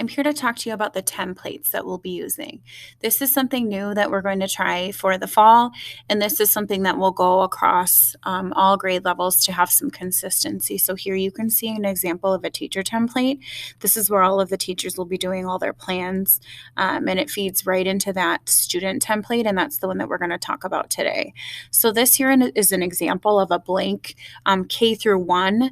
I'm here to talk to you about the templates that we'll be using. This is something new that we're going to try for the fall, and this is something that will go across all grade levels to have some consistency. So here you can see an example of a teacher template. This is where all of the teachers will be doing all their plans, and it feeds right into that student template, and that's the one that we're going to talk about today. So this here is an example of a blank K through 1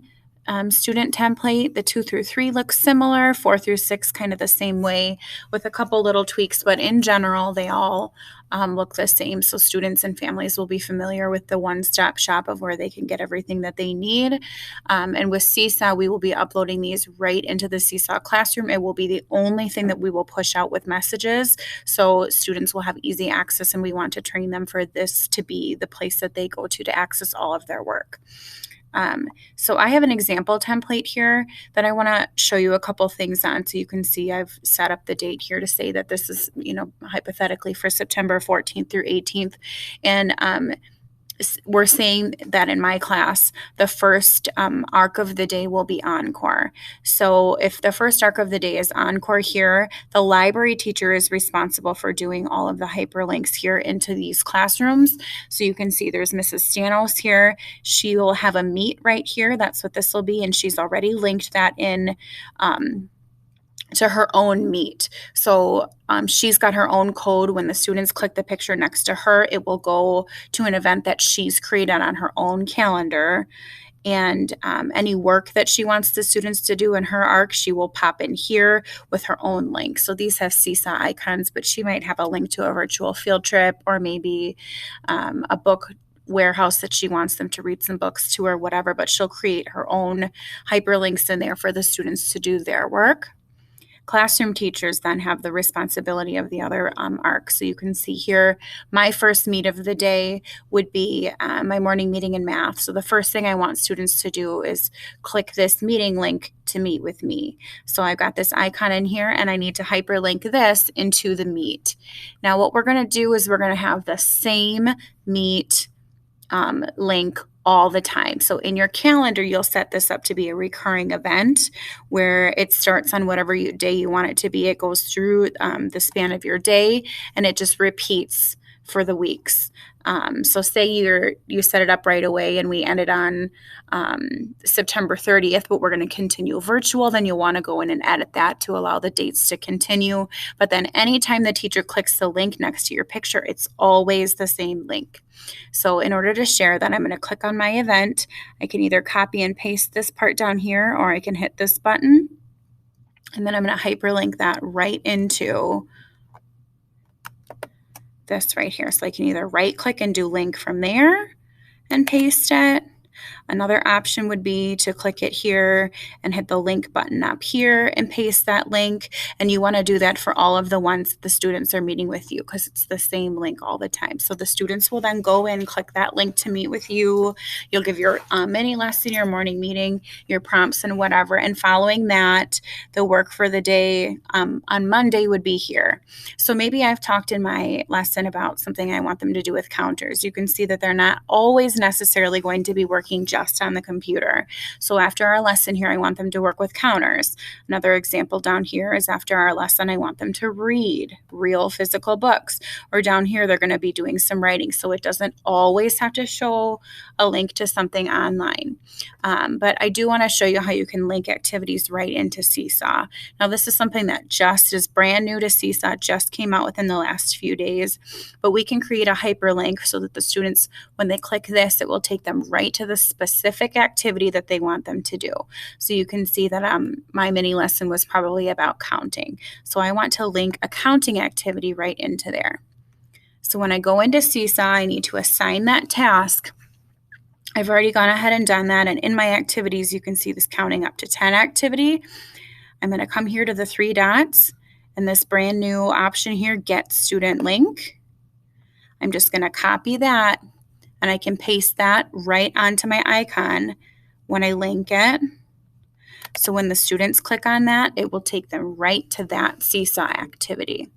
student template. The 2 through 3 looks similar, 4 through 6 kind of the same way with a couple little tweaks, but in general, they all look the same. So students and families will be familiar with the one-stop shop of where they can get everything that they need. And with Seesaw, we will be uploading these right into the Seesaw classroom. It will be the only thing that we will push out with messages. So students will have easy access, and we want to train them for this to be the place that they go to access all of their work. So I have an example template here that I want to show you a couple things on. So you can see I've set up the date here to say that this is, hypothetically for September 14th through 18th. And we're saying that in my class, the first arc of the day will be Encore. So if the first arc of the day is Encore here, the library teacher is responsible for doing all of the hyperlinks here into these classrooms. So you can see there's Mrs. Stanos here. She will have a meet right here. That's what this will be. And she's already linked that in to her own meet. So she's got her own code. When the students click the picture next to her, it will go to an event that she's created on her own calendar. And any work that she wants the students to do in her arc, she will pop in here with her own link. So these have Seesaw icons, but she might have a link to a virtual field trip, or maybe a book warehouse that she wants them to read some books to, or whatever, but she'll create her own hyperlinks in there for the students to do their work. Classroom teachers then have the responsibility of the other arcs. So you can see here, my first meet of the day would be my morning meeting in math. So the first thing I want students to do is click this meeting link to meet with me. So I've got this icon in here, and I need to hyperlink this into the meet. Now what we're going to do is we're going to have the same meet link all the time. So in your calendar, you'll set this up to be a recurring event where it starts on whatever day you want it to be. It goes through the span of your day, and it just repeats for the weeks. So say you set it up right away and we ended on September 30th, but we're going to continue virtual, then you'll want to go in and edit that to allow the dates to continue. But then anytime the teacher clicks the link next to your picture, it's always the same link. So in order to share that, I'm going to click on my event. I can either copy and paste this part down here, or I can hit this button, and then I'm going to hyperlink that right into this right here. So I can either right click and do link from there and paste it. Another option would be to click it here and hit the link button up here and paste that link. And you want to do that for all of the ones that the students are meeting with you, because it's the same link all the time. So the students will then go in, click that link to meet with you. You'll give your mini lesson, your morning meeting, your prompts and whatever. And following that, the work for the day on Monday would be here. So maybe I've talked in my lesson about something I want them to do with counters. You can see that they're not always necessarily going to be working just on the computer. So after our lesson here, I want them to work with counters. Another example down here is after our lesson, I want them to read real physical books. Or down here, they're going to be doing some writing. So it doesn't always have to show a link to something online. But I do want to show you how you can link activities right into Seesaw. Now, this is something that just is brand new to Seesaw, just came out within the last few days. But we can create a hyperlink so that the students, when they click this, it will take them right to the specific activity that they want them to do. So you can see that my mini lesson was probably about counting. So I want to link a counting activity right into there. So when I go into Seesaw, I need to assign that task. I've already gone ahead and done that. And in my activities, you can see this counting up to 10 activity. I'm going to come here to the 3 dots and this brand new option here, Get Student Link. I'm just going to copy that, and I can paste that right onto my icon when I link it. So when the students click on that, it will take them right to that Seesaw activity.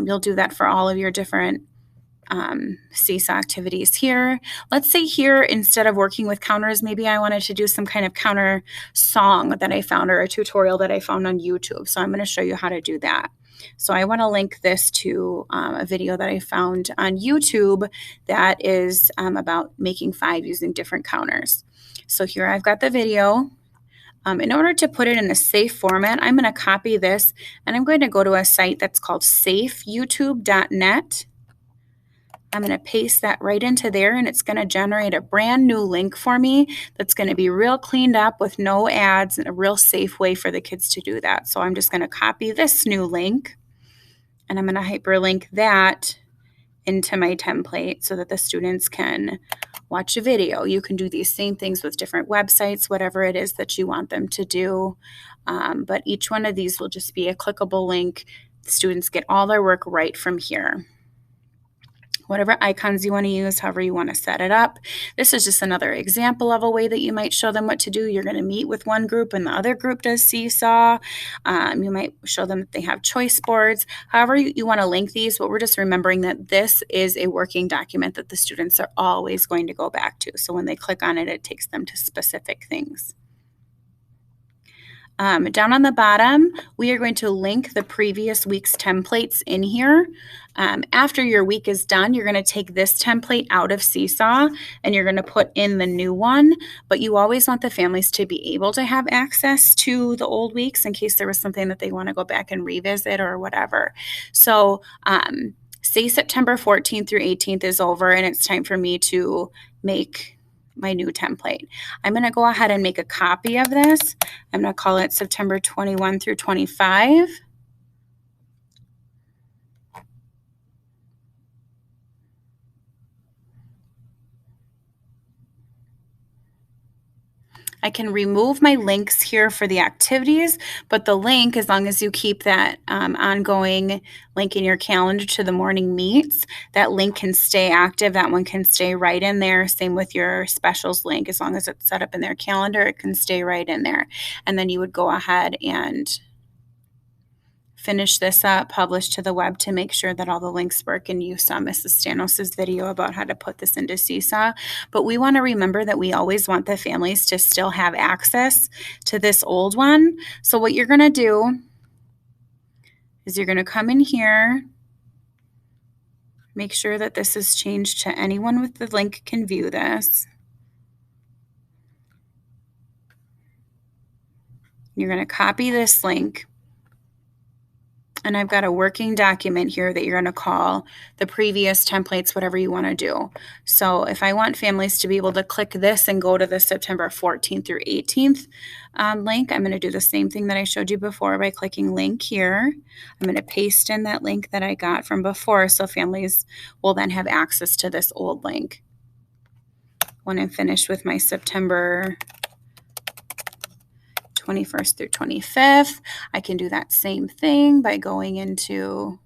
You'll do that for all of your different Seesaw activities here. Let's say here, instead of working with counters, maybe I wanted to do some kind of counter song that I found or a tutorial that I found on YouTube. So I'm going to show you how to do that. So I want to link this to a video that I found on YouTube that is about making 5 using different counters. So here I've got the video. In order to put it in a safe format, I'm going to copy this and I'm going to go to a site that's called safeyoutube.net. I'm going to paste that right into there, and it's going to generate a brand new link for me that's going to be real cleaned up with no ads and a real safe way for the kids to do that. So I'm just going to copy this new link, and I'm going to hyperlink that into my template so that the students can watch a video. You can do these same things with different websites, whatever it is that you want them to do. But each one of these will just be a clickable link. The students get all their work right from here. Whatever icons you want to use, however you want to set it up. This is just another example of a way that you might show them what to do. You're going to meet with one group and the other group does Seesaw. You might show them that they have choice boards. However you want to link these, but we're just remembering that this is a working document that the students are always going to go back to. So when they click on it, it takes them to specific things. Down on the bottom, we are going to link the previous week's templates in here. After your week is done, you're going to take this template out of Seesaw and you're going to put in the new one, but you always want the families to be able to have access to the old weeks in case there was something that they want to go back and revisit or whatever. So say September 14th through 18th is over and it's time for me to make my new template. I'm going to go ahead and make a copy of this. I'm going to call it September 21 through 25. I can remove my links here for the activities, but the link, as long as you keep that ongoing link in your calendar to the morning meets, that link can stay active. That one can stay right in there. Same with your specials link. As long as it's set up in their calendar, it can stay right in there. And then you would go ahead and finish this up, publish to the web to make sure that all the links work, and you saw Mrs. Stanos' video about how to put this into Seesaw. But we want to remember that we always want the families to still have access to this old one. So what you're going to do is you're going to come in here, make sure that this is changed to anyone with the link can view this. You're going to copy this link. And I've got a working document here that you're going to call the previous templates, whatever you want to do. So if I want families to be able to click this and go to the September 14th through 18th link, I'm going to do the same thing that I showed you before by clicking link here. I'm going to paste in that link that I got from before so families will then have access to this old link. When I'm finished with my September 21st through 25th. I can do that same thing by going into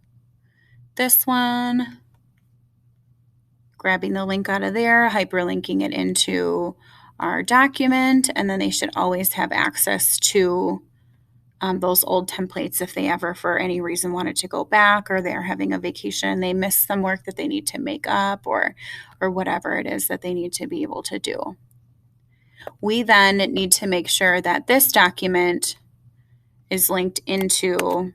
this one, grabbing the link out of there, hyperlinking it into our document, and then they should always have access to those old templates if they ever, for any reason, wanted to go back, or they're having a vacation, they missed some work that they need to make up, or whatever it is that they need to be able to do. We then need to make sure that this document is linked into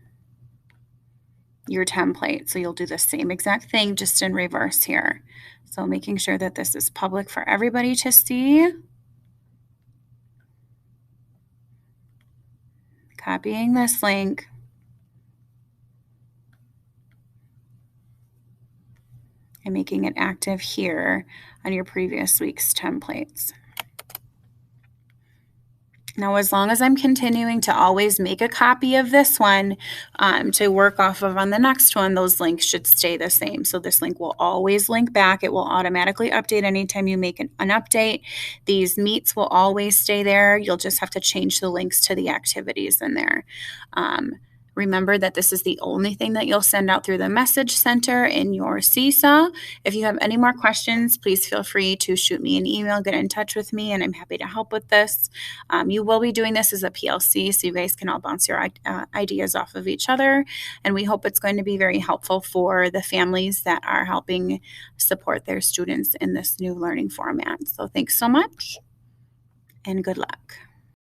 your template. So you'll do the same exact thing, just in reverse here. So making sure that this is public for everybody to see. Copying this link. And making it active here on your previous week's templates. Now, as long as I'm continuing to always make a copy of this one to work off of on the next one, those links should stay the same. So this link will always link back. It will automatically update anytime you make an update. These meets will always stay there. You'll just have to change the links to the activities in there. Remember that this is the only thing that you'll send out through the message center in your Seesaw. If you have any more questions, please feel free to shoot me an email, get in touch with me, and I'm happy to help with this. You will be doing this as a PLC, so you guys can all bounce your ideas off of each other. And we hope it's going to be very helpful for the families that are helping support their students in this new learning format. So thanks so much and good luck.